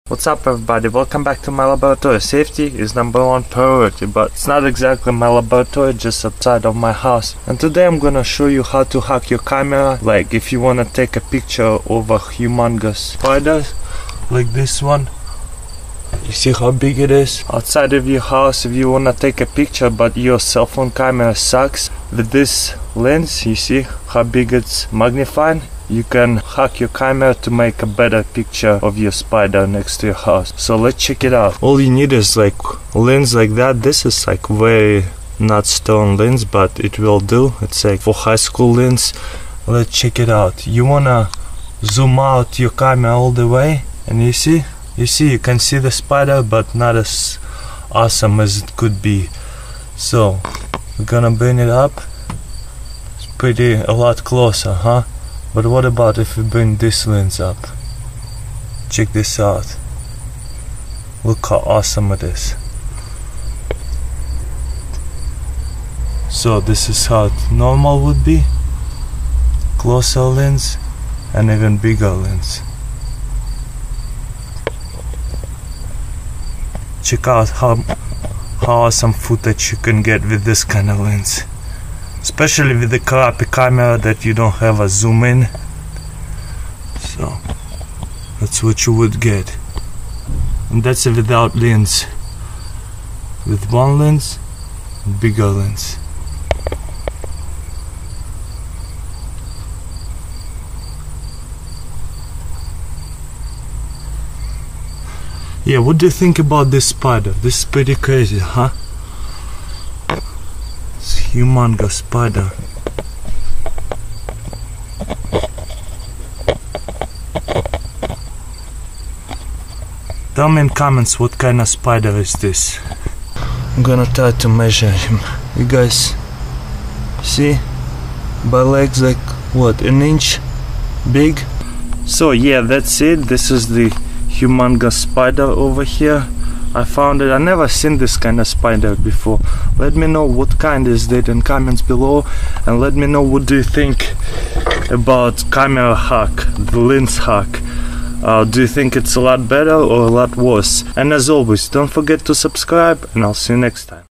What's up everybody, welcome back to my laboratory. Safety is #1 priority, but it's not exactly my laboratory, just outside of my house. And today I'm gonna show you how to hack your camera, like if you wanna take a picture of a humongous spider, like this one. You see how big it is? Outside of your house, if you wanna take a picture but your cell phone camera sucks, with this lens, you see how big it's magnified? You can hack your camera to make a better picture of your spider next to your house. So let's check it out. All you need is like a lens like that. This is like very not strong lens, but it will do. It's like for high school lens. Let's check it out. You wanna zoom out your camera all the way, and you can see the spider, but not as awesome as it could be. So we're gonna bring it up. It's pretty a lot closer, huh? But what about if we bring this lens up? Check this out. Look how awesome it is. So this is how normal would be. Closer lens and even bigger lens. Check out how awesome footage you can get with this kind of lens. Especially with the crappy camera that you don't have a zoom in. So that's what you would get. And that's without lens. With one lens, bigger lens. Yeah, what do you think about this spider? This is pretty crazy, huh? Humongous spider. Tell me in comments what kind of spider is this. I'm gonna try to measure him. You guys see? By legs like what, an inch big? So yeah, that's it. This is the humongous spider over here. I found it. I never seen this kind of spider before. Let me know what kind is it in comments below, and let me know what do you think about camera hack, the lens hack. Do you think it's a lot better or a lot worse? And as always, don't forget to subscribe, and I'll see you next time.